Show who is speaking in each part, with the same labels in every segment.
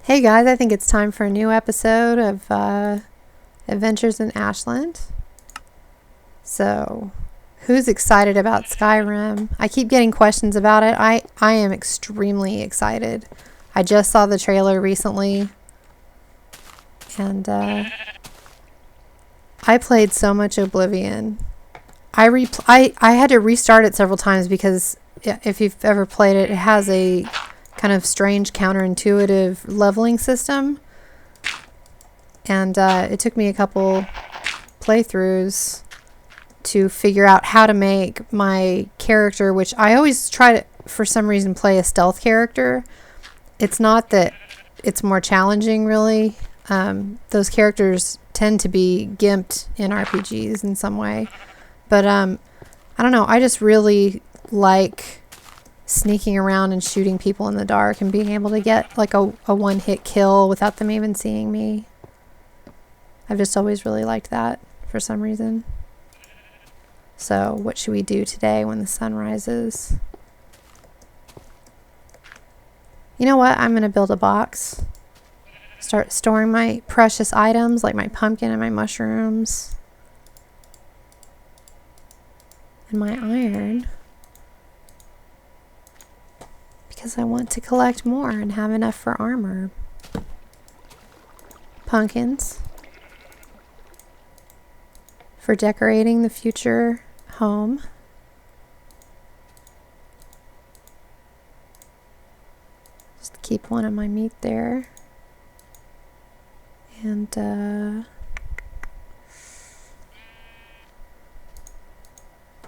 Speaker 1: Hey guys, I think it's time for a new episode of Adventures in Ashland. So, who's excited about Skyrim? I keep getting questions about it. I am extremely excited. I just saw the trailer recently, and I played so much Oblivion. I had to restart it several times because if you've ever played it, it has a kind of strange counterintuitive leveling system, and it took me a couple playthroughs to figure out how to make my character, which I always try to, for some reason, play a stealth character. It's not that it's more challenging, really. Those characters tend to be gimped in RPGs in some way, but I don't know, I just really like sneaking around and shooting people in the dark and being able to get like a one-hit kill without them even seeing me. I've just always really liked that for some reason. So what should we do today when the sun rises? You know what? I'm going to build a box. Start storing my precious items like my pumpkin and my mushrooms. And my iron. Because I want to collect more and have enough for armor. Pumpkins. For decorating the future home. Just keep one of my meat there. And yeah,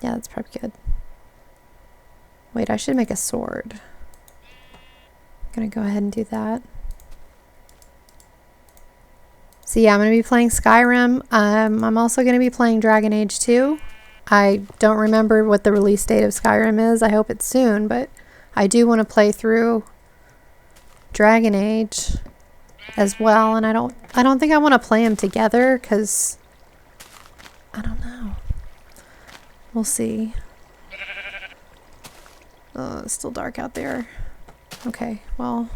Speaker 1: that's probably good. Wait, I should make a sword. I'm gonna go ahead and do that. So yeah, I'm gonna be playing Skyrim. I'm also gonna be playing Dragon Age 2. I don't remember what the release date of Skyrim is. I hope it's soon, but I do want to play through Dragon Age as well, and I don't think I want to play them together because I don't know. We'll see. Oh, it's still dark out there. Okay, well,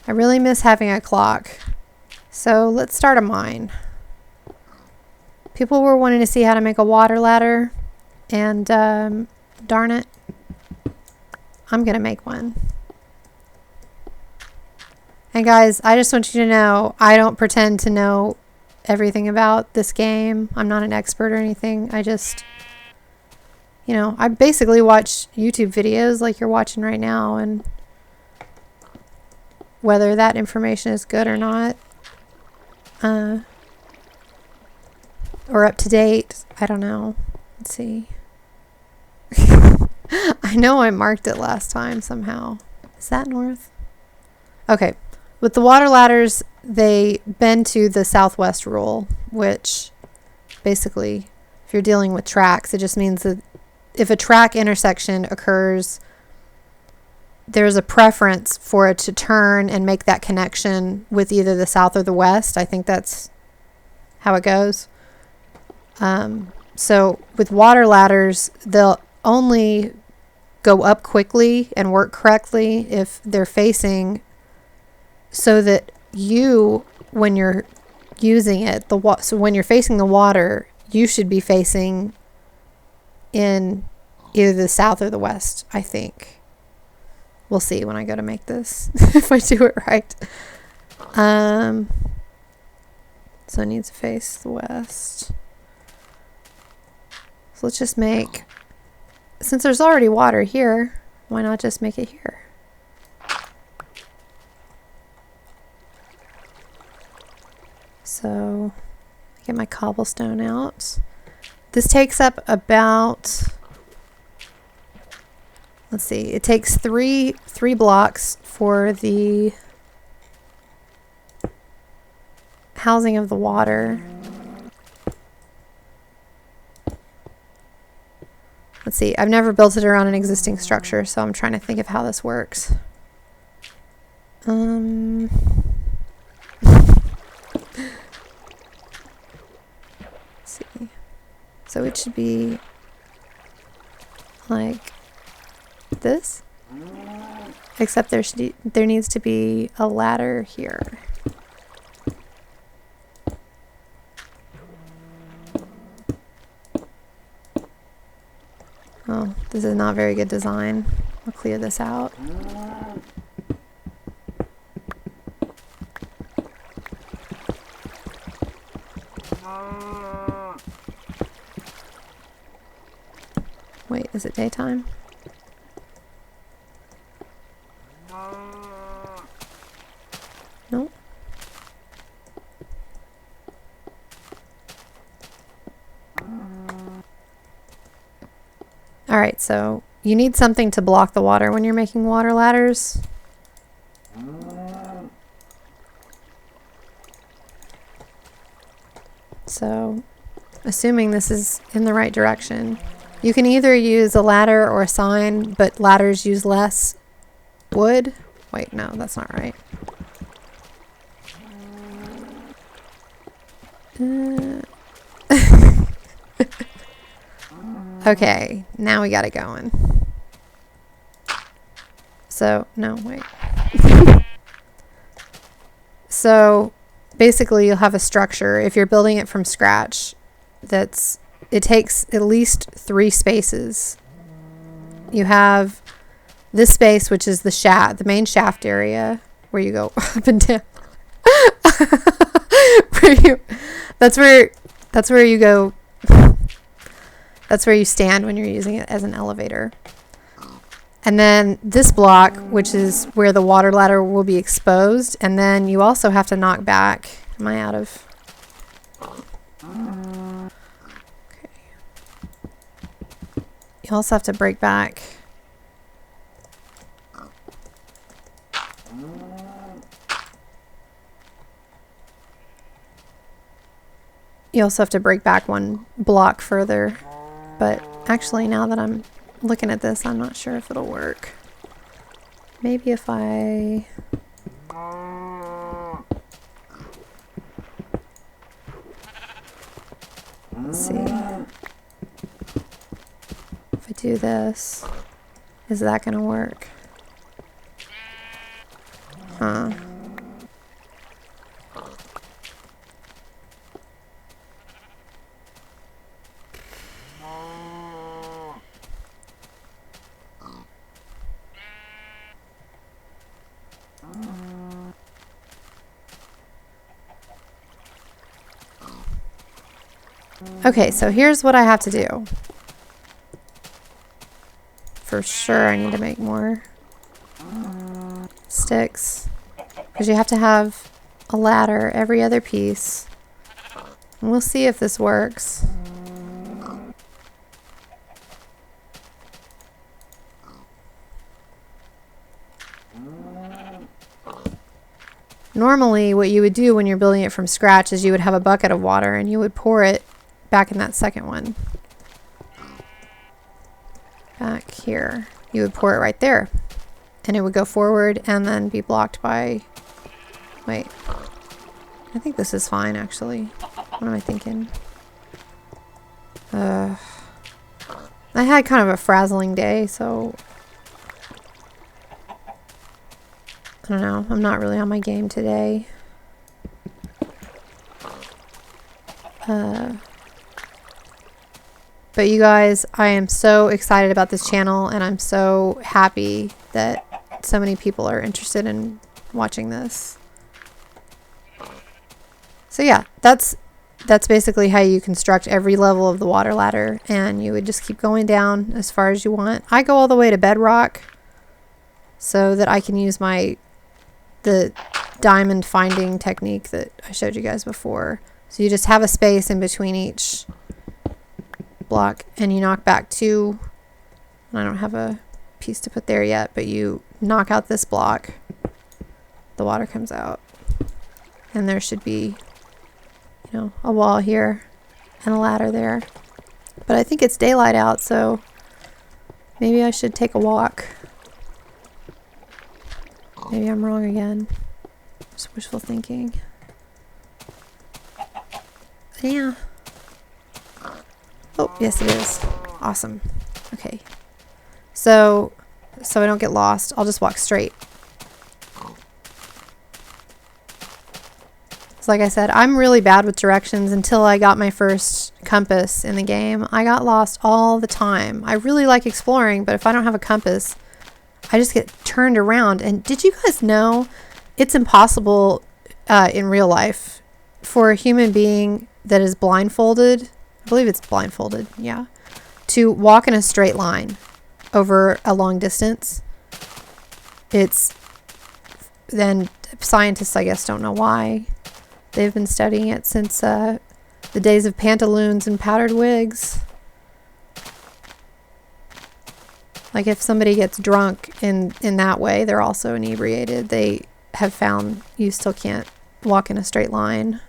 Speaker 1: I really miss having a clock. So let's start a mine. People were wanting to see how to make a water ladder, and darn it, I'm gonna make one. And guys, I just want you to know, I don't pretend to know everything about this game. I'm not an expert or anything. I just, you know, I basically watch YouTube videos like you're watching right now, and whether that information is good or not, or up to date, I don't know. Let's see. I know I marked it last time somehow. Is that north? Okay. With the water ladders, they bend to the southwest rule, which basically, if you're dealing with tracks, it just means that if a track intersection occurs, there's a preference for it to turn and make that connection with either the south or the west. I think that's how it goes. So with water ladders, they'll only go up quickly and work correctly if they're facing so that you, when you're using it, so when you're facing the water, you should be facing in either the south or the west, I think. We'll see when I go to make this, if I do it right. So it needs to face the west. So let's just make, since there's already water here, why not just make it here? So, get my cobblestone out. This takes up about, let's see, it takes three blocks for the housing of the water. Let's see, I've never built it around an existing structure, so I'm trying to think of how this works. See. So it should be like this. except there needs to be a ladder here. Oh, this is not very good design. I'll clear this out. Wait, is it daytime? Nope. Alright, so you need something to block the water when you're making water ladders. So, assuming this is in the right direction, you can either use a ladder or a sign, but ladders use less wood. Wait, no, that's not right. Okay, now we got it going. So, no, wait. So, basically you'll have a structure. If you're building it from scratch, it takes at least 3 spaces. You have this space, which is the main shaft area, where you go up and down. That's where you go. That's where you stand when you're using it as an elevator. And then this block, which is where the water ladder will be exposed. And then you also have to knock back. Am I out of? Okay. You also have to break back. You also have to break back 1 block further. But actually, now that I'm looking at this, I'm not sure if it'll work. Maybe if I... Let's see. If I do this, is that going to work? Huh. Okay, so here's what I have to do. For sure, I need to make more sticks. Because you have to have a ladder every other piece. And we'll see if this works. Normally, what you would do when you're building it from scratch is you would have a bucket of water and you would pour it back in that second one. Back here. You would pour it right there. And it would go forward and then be blocked by... Wait. I think this is fine, actually. What am I thinking? I had kind of a frazzling day, so... I don't know. I'm not really on my game today. But you guys, I am so excited about this channel, and I'm so happy that so many people are interested in watching this. So yeah, that's basically how you construct every level of the water ladder, and you would just keep going down as far as you want. I go all the way to bedrock so that I can use the diamond finding technique that I showed you guys before. So you just have a space in between each block and you knock back 2. And I don't have a piece to put there yet, but you knock out this block, the water comes out, and there should be, you know, a wall here and a ladder there. But I think it's daylight out, so maybe I should take a walk. Maybe I'm wrong again. Just wishful thinking. Yeah. Oh, yes it is. Awesome. Okay. So, so I don't get lost, I'll just walk straight. So like I said, I'm really bad with directions until I got my first compass in the game. I got lost all the time. I really like exploring, but if I don't have a compass, I just get turned around. And did you guys know it's impossible in real life for a human being that is blindfolded, I believe it's blindfolded, yeah, to walk in a straight line over a long distance? Then scientists, I guess, don't know why. They've been studying it since the days of pantaloons and powdered wigs. Like if somebody gets drunk in that way, they're also inebriated. They have found you still can't walk in a straight line,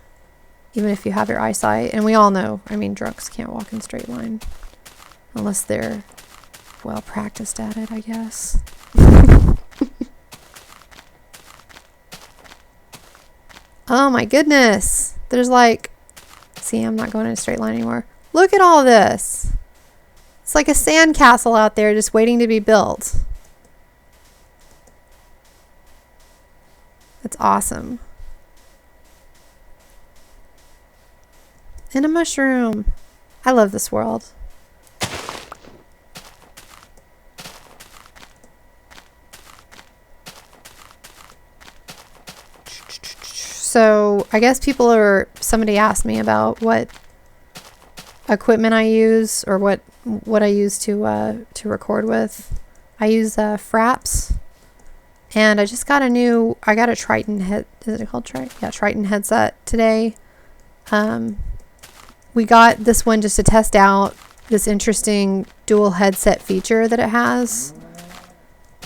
Speaker 1: even if you have your eyesight. And we all know, I mean, drunks can't walk in a straight line unless they're well practiced at it, I guess. Oh my goodness. There's like, see, I'm not going in a straight line anymore. Look at all this. It's like a sandcastle out there just waiting to be built. That's awesome. And a mushroom. I love this world. So I guess somebody asked me about what equipment I use or what I use to record with. I use Fraps, and I just got I got a Triton head. Is it called Triton? Yeah, Triton headset today. We got this one just to test out this interesting dual headset feature that it has,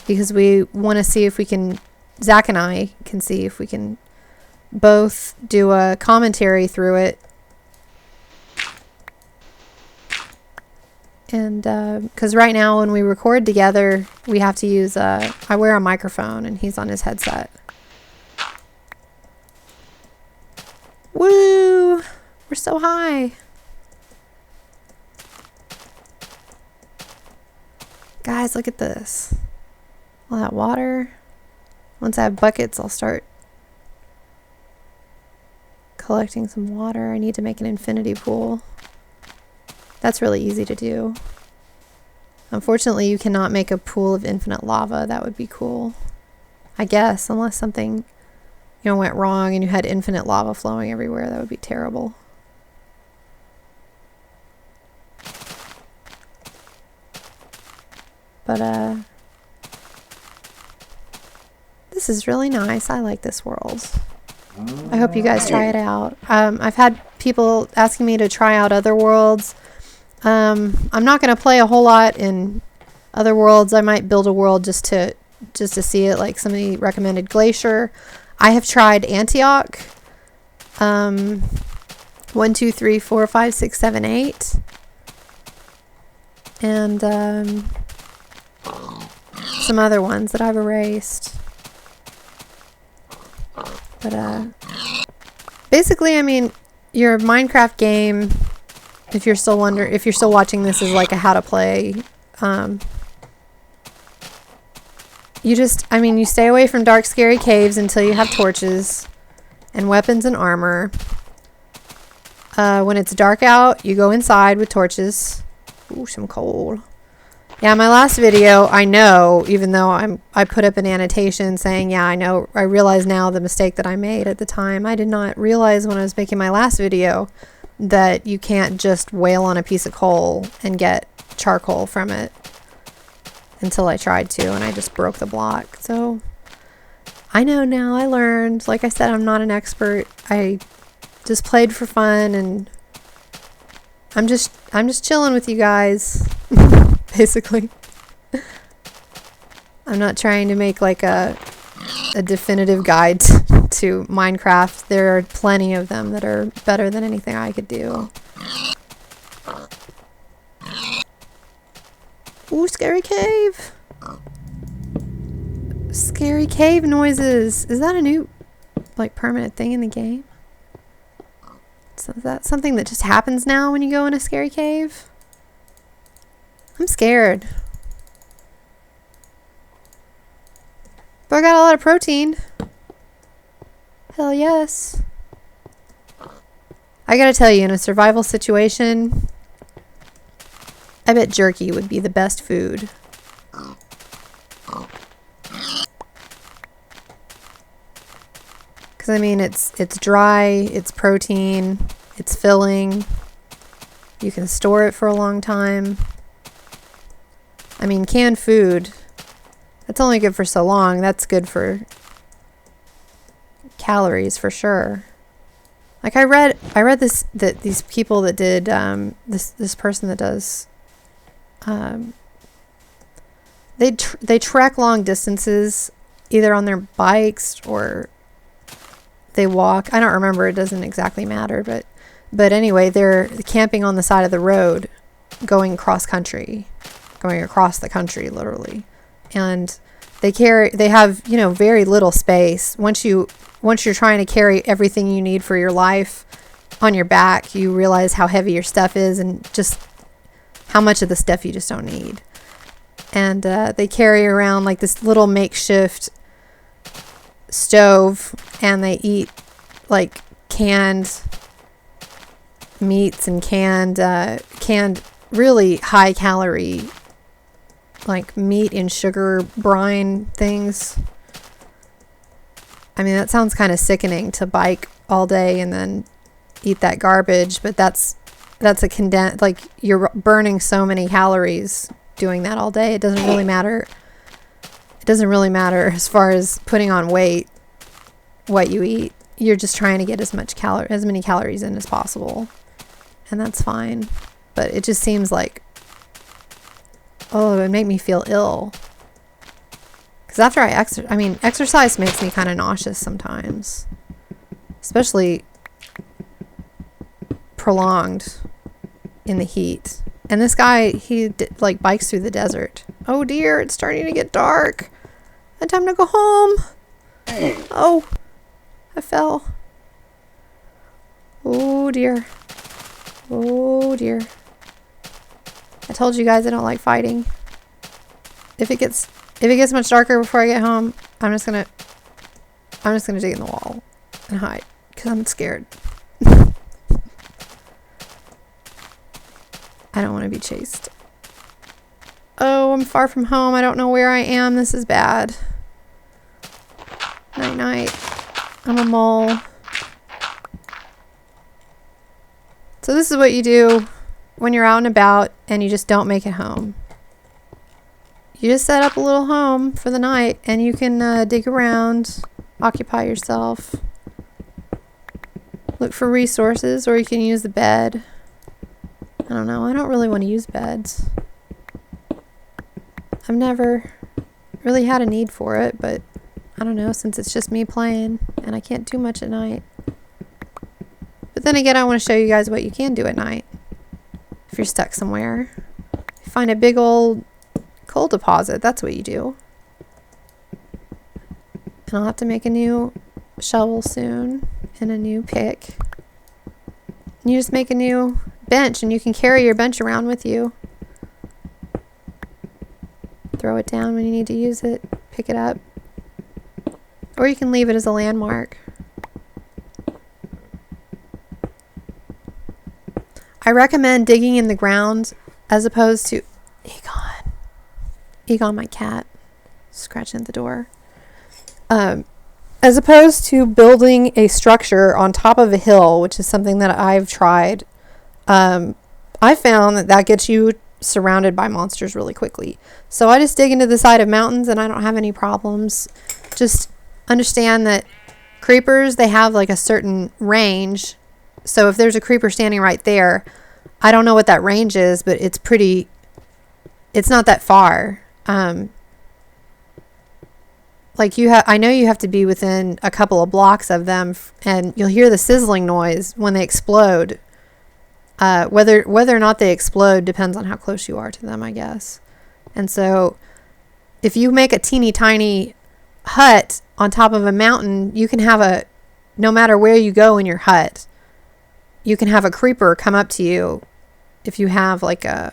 Speaker 1: because we want to see if we can, Zach and I can see if we can both do a commentary through it. And because right now when we record together, we have to use I wear a microphone and he's on his headset. Woo! We're so high. Guys, look at this. All that water. Once I have buckets, I'll start collecting some water. I need to make an infinity pool. That's really easy to do. Unfortunately, you cannot make a pool of infinite lava. That would be cool, I guess, unless something, went wrong and you had infinite lava flowing everywhere. That would be terrible. But this is really nice. I like this world. I hope you guys try it out. I've had people asking me to try out other worlds. I'm not going to play a whole lot in other worlds. I might build a world just to see it, like somebody recommended Glacier. I have tried Antioch. 1, 2, 3, 4, 5, 6, 7, 8. And some other ones that I've erased. But basically, I mean, your Minecraft game, if you're still watching this, is like a how to play. You stay away from dark, scary caves until you have torches and weapons and armor. When it's dark out, you go inside with torches. Ooh, some coal. Yeah, my last video, I know, even though I put up an annotation saying, yeah, I know, I realize now the mistake that I made at the time. I did not realize when I was making my last video that you can't just wail on a piece of coal and get charcoal from it, until I tried to, and I just broke the block. So I know now. I learned. Like I said, I'm not an expert. I just played for fun, and I'm just chilling with you guys. Basically. I'm not trying to make like a definitive guide to Minecraft. There are plenty of them that are better than anything I could do. Ooh, scary cave. Scary cave noises. Is that a new, like, permanent thing in the game? So is that something that just happens now when you go in a scary cave? I'm scared. But I got a lot of protein. Hell yes. I gotta tell you, in a survival situation, I bet jerky would be the best food. Because, I mean, it's dry, it's protein, it's filling. You can store it for a long time. I mean, canned food, that's only good for so long. That's good for calories for sure. Like I read this, that these people that did this person that does they trek long distances either on their bikes or they walk. I don't remember, it doesn't exactly matter, but anyway, they're camping on the side of the road going across the country literally. And they have, you know, very little space. Once you're trying to carry everything you need for your life on your back, you realize how heavy your stuff is and just how much of the stuff you just don't need. And they carry around like this little makeshift stove, and they eat like canned meats and canned really high calorie like meat and sugar brine things. I mean, that sounds kind of sickening to bike all day and then eat that garbage, but that's a like you're burning so many calories doing that all day. It doesn't really matter. It doesn't really matter as far as putting on weight, what you eat. You're just trying to get as many calories in as possible. And that's fine. But it just seems like, oh, it would make me feel ill. Because after exercise makes me kind of nauseous sometimes. Especially prolonged in the heat. And this guy, he bikes through the desert. Oh dear, it's starting to get dark. It's time to go home. Oh, I fell. Oh dear. Oh dear. I told you guys I don't like fighting. If it gets much darker before I get home, I'm just gonna dig in the wall and hide because I'm scared. I don't want to be chased. Oh, I'm far from home. I don't know where I am. This is bad. Night night. I'm a mole. So this is what you do when you're out and about and you just don't make it home. You just set up a little home for the night and you can dig around, occupy yourself, look for resources, or you can use the bed. I don't know. I don't really want to use beds. I've never really had a need for it, but I don't know, since it's just me playing and I can't do much at night. But then again, I want to show you guys what you can do at night. If you're stuck somewhere, you find a big old coal deposit. That's what you do. And I'll have to make a new shovel soon and a new pick. And you just make a new bench and you can carry your bench around with you. Throw it down when you need to use it. Pick it up. Or you can leave it as a landmark. I recommend digging in the ground as opposed to Egon, my cat, scratching at the door. As opposed to building a structure on top of a hill, which is something that I've tried. I found that gets you surrounded by monsters really quickly. So I just dig into the side of mountains and I don't have any problems. Just understand that creepers, they have like a certain range. So if there's a creeper standing right there, I don't know what that range is, but it's not that far. I know you have to be within a couple of blocks of them, and you'll hear the sizzling noise when they explode. Whether or not they explode depends on how close you are to them, I guess. And so if you make a teeny tiny hut on top of a mountain, you can have no matter where you go in your hut, you can have a creeper come up to you if you have like a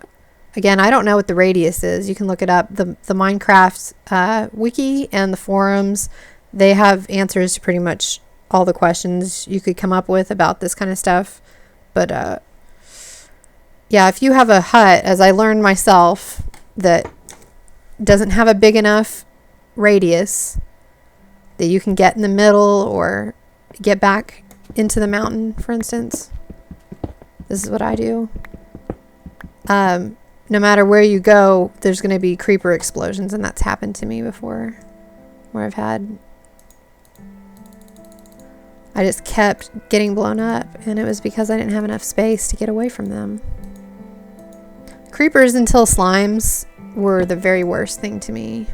Speaker 1: Again, I don't know what the radius is. You can look it up. The Minecraft wiki and the forums, they have answers to pretty much all the questions you could come up with about this kind of stuff. But yeah, if you have a hut, as I learned myself, that doesn't have a big enough radius that you can get in the middle or get back into the mountain, for instance, this is what I do. No matter where you go, there's going to be creeper explosions, and that's happened to me before, where I just kept getting blown up, and it was because I didn't have enough space to get away from them. Creepers until slimes were the very worst thing to me.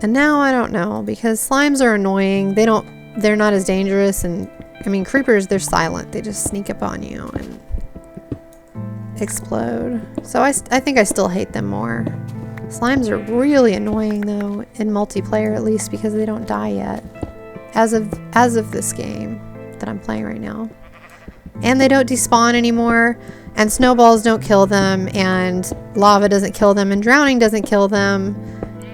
Speaker 1: And now I don't know, because slimes are annoying. They're not as dangerous, and I mean, creepers, they're silent. They just sneak up on you and explode. So I think I still hate them more. Slimes are really annoying, though, in multiplayer, at least, because they don't die yet. As of this game that I'm playing right now. And they don't despawn anymore, and snowballs don't kill them, and lava doesn't kill them, and drowning doesn't kill them,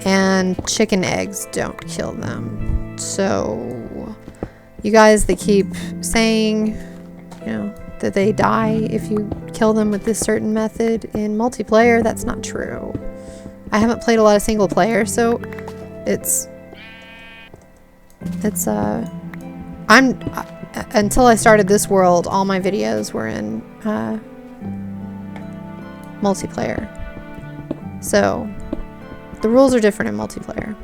Speaker 1: and chicken eggs don't kill them. So you guys that keep saying, you know, that they die if you kill them with this certain method in multiplayer, that's not true. I haven't played a lot of single player, so until I started this world, all my videos were in multiplayer. So the rules are different in multiplayer.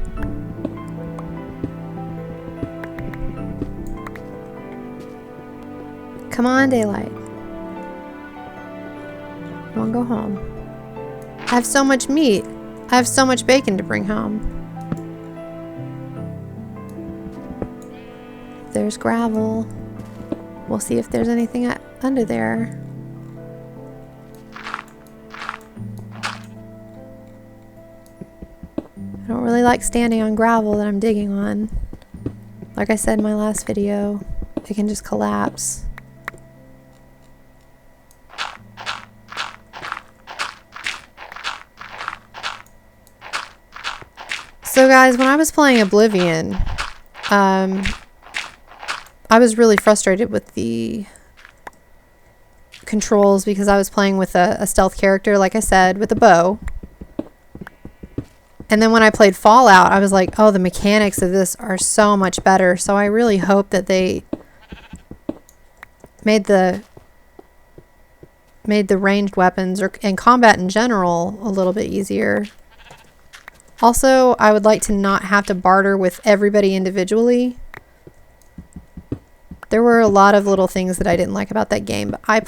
Speaker 1: Come on, daylight. I want to go home. I have so much meat. I have so much bacon to bring home. There's gravel. We'll see if there's anything under there. I don't really like standing on gravel that I'm digging on. Like I said in my last video, it can just collapse. So guys, when I was playing Oblivion, I was really frustrated with the controls because I was playing with a stealth character, like I said, with a bow. And then when I played Fallout, I was like, oh, the mechanics of this are so much better. So I really hope that they made the ranged weapons and combat in general a little bit easier. Also, I would like to not have to barter with everybody individually. There were a lot of little things that I didn't like about that game, but I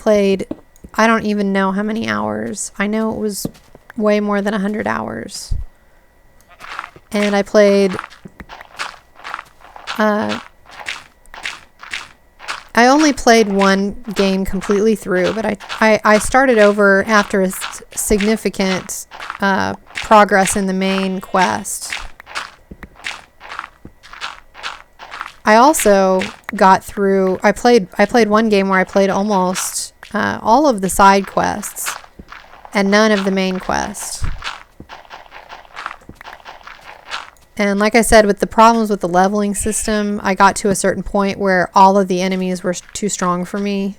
Speaker 1: don't even know how many hours. I know it was way more than 100 hours. And I played... I only played one game completely through, but I started over after a significant progress in the main quest. I also got through... I played one game where I played almost all of the side quests and none of the main quest. And like I said, with the problems with the leveling system, I got to a certain point where all of the enemies were too strong for me.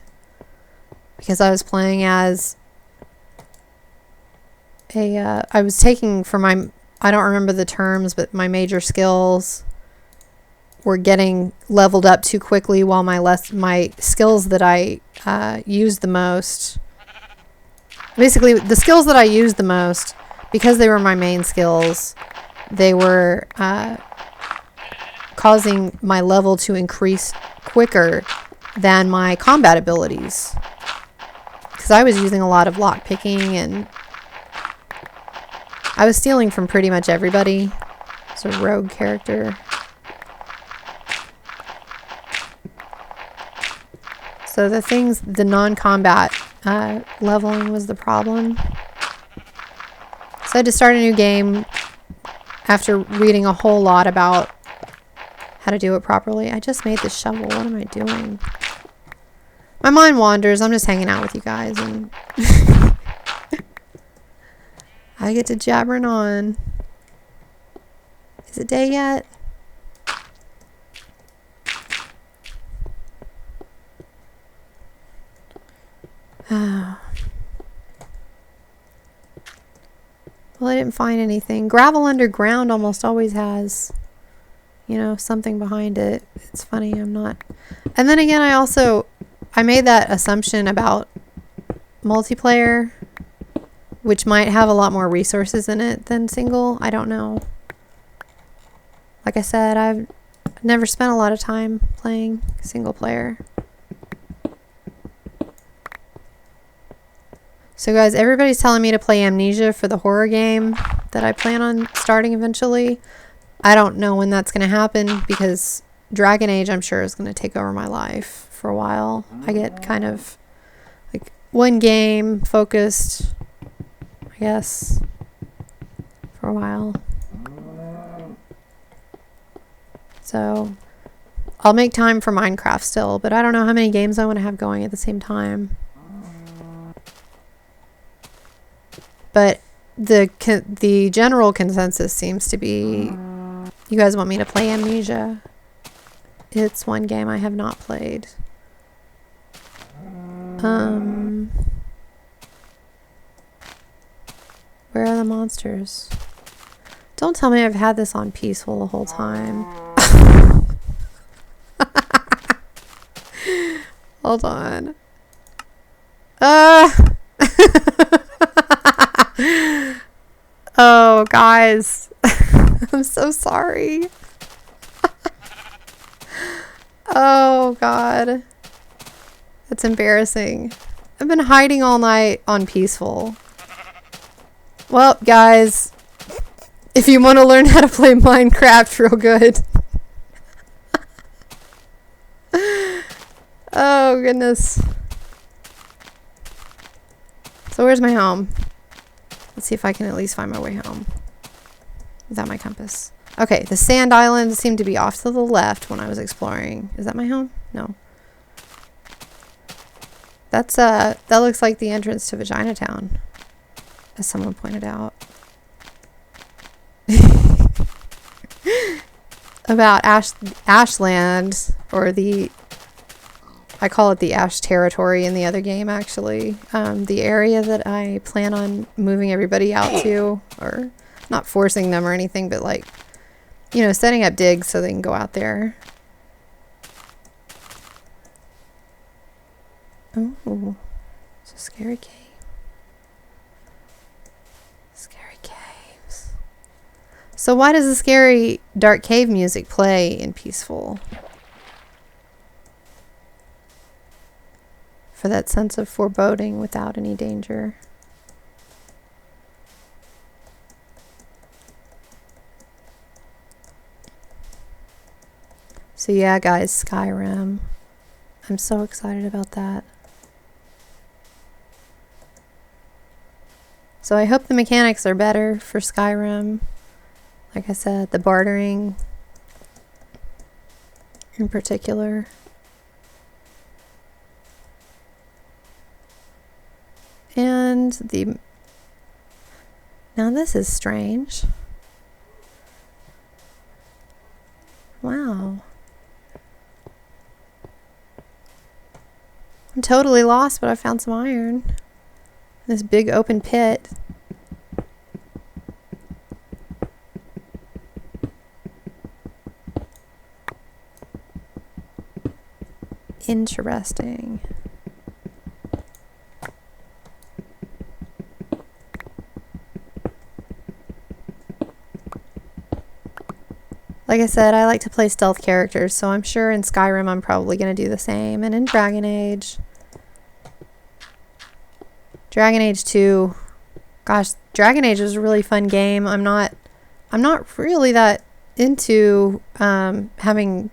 Speaker 1: Because I was playing as I was taking for my... I don't remember the terms, but my major skills were getting leveled up too quickly while my skills that I used the most... Basically, the skills that I used the most, because they were my main skills... They were causing my level to increase quicker than my combat abilities. Because I was using a lot of lock picking and I was stealing from pretty much everybody. It's a rogue character. So the non-combat leveling was the problem. So I had to start a new game after reading a whole lot about how to do it properly. I just made this shovel. What am I doing? My mind wanders. I'm just hanging out with you guys, and I get to jabbering on. Is it day yet? Well, I didn't find anything. Gravel underground almost always has, you know, something behind it. It's funny, I'm not. And then again, I made that assumption about multiplayer, which might have a lot more resources in it than single. I don't know. Like I said, I've never spent a lot of time playing single player. So guys, everybody's telling me to play Amnesia for the horror game that I plan on starting eventually. I don't know when that's going to happen because Dragon Age, I'm sure, is going to take over my life for a while. I get kind of like one game focused, I guess, for a while. So I'll make time for Minecraft still, but I don't know how many games I want to have going at the same time. But the general consensus seems to be you guys want me to play Amnesia. It's one game I have not played. Where are the monsters? Don't tell me I've had this on peaceful the whole time. Hold on. Oh, guys. I'm so sorry. Oh, God. That's embarrassing. I've been hiding all night on peaceful. Well, guys, if you want to learn how to play Minecraft real good. Oh, goodness. So where's my home? Let's see if I can at least find my way home without my compass. Okay, the sand islands seem to be off to the left when I was exploring. Is that my home? No. That's that looks like the entrance to Vagina Town, as someone pointed out. About Ashland, or I call it the Ash territory in the other game, actually. The area that I plan on moving everybody out to, or not forcing them or anything, but like, you know, setting up digs so they can go out there. Oh, it's a scary cave. Scary caves. So why does the scary dark cave music play in peaceful? For that sense of foreboding without any danger. So yeah, guys, Skyrim. I'm so excited about that. So I hope the mechanics are better for Skyrim. Like I said, the bartering in particular. And now this is strange. Wow. I'm totally lost, but I found some iron. This big open pit. Interesting. Like I said, I like to play stealth characters, so I'm sure in Skyrim I'm probably going to do the same. And in Dragon Age. Dragon Age 2. Gosh, Dragon Age was a really fun game. I'm not really that into having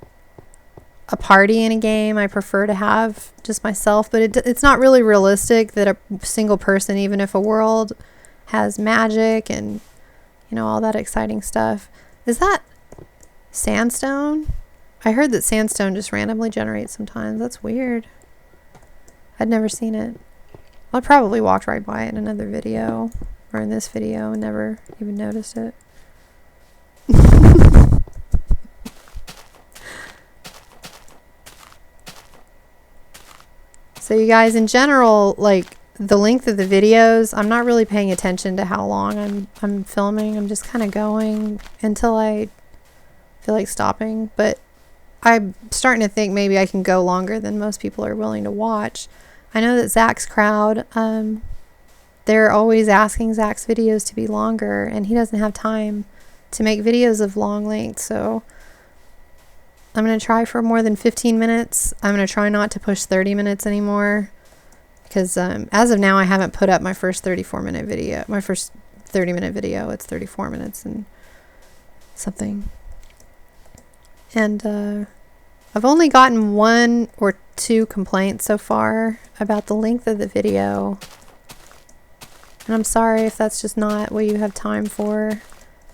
Speaker 1: a party in a game. I prefer to have just myself, but it's not really realistic that a single person, even if a world has magic and, you know, all that exciting stuff. Is that sandstone? I heard that sandstone just randomly generates sometimes. That's weird. I'd never seen it. I probably walked right by it in another video or in this video and never even noticed it. So you guys, in general, like the length of the videos, I'm not really paying attention to how long I'm filming. I'm just kind of going until I feel like stopping. But I'm starting to think maybe I can go longer than most people are willing to watch. I know that Zach's crowd, they're always asking Zach's videos to be longer, and he doesn't have time to make videos of long length. So I'm going to try for more than 15 minutes. I'm going to try not to push 30 minutes anymore, because as of now, I haven't put up my first 34-minute video. My first 30-minute video. It's 34 minutes and something. And I've only gotten 1 or 2 complaints so far about the length of the video. And I'm sorry if that's just not what you have time for.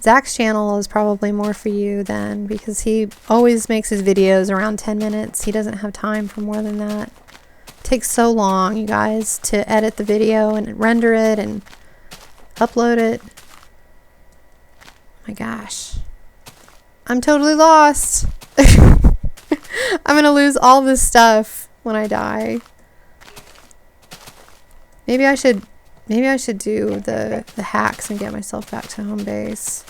Speaker 1: Zach's channel is probably more for you then, because he always makes his videos around 10 minutes. He doesn't have time for more than that. It takes so long, you guys, to edit the video and render it and upload it. Oh my gosh. I'm totally lost. I'm gonna lose all this stuff when I die. Maybe I should do the hacks and get myself back to home base.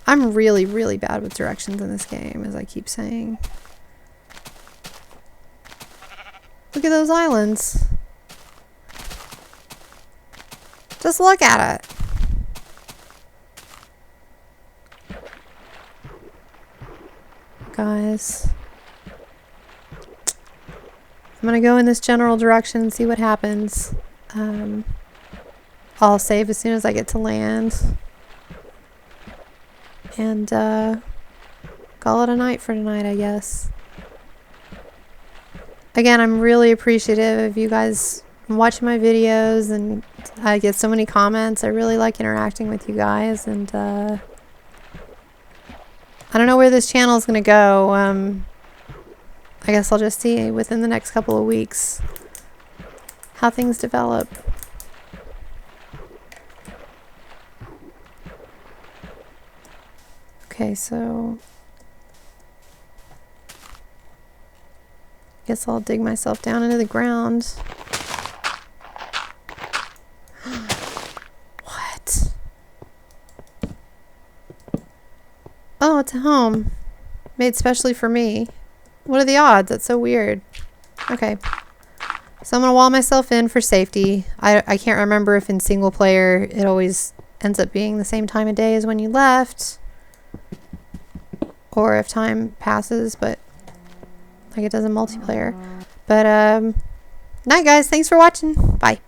Speaker 1: I'm really, really bad with directions in this game, as I keep saying. Look at those islands. Just look at it. Guys. I'm gonna go in this general direction and see what happens. I'll save as soon as I get to land. And call it a night for tonight, I guess. Again, I'm really appreciative of you guys watching my videos, and I get so many comments. I really like interacting with you guys, and I don't know where this channel is going to go. I guess I'll just see within the next couple of weeks how things develop. Okay, so guess I'll dig myself down into the ground. What? Oh, it's a home made specially for me. What are the odds? That's so weird. Okay. So I'm going to wall myself in for safety. I can't remember if in single player it always ends up being the same time of day as when you left, or if time passes, but like it does in multiplayer. But night guys, thanks for watching. Bye.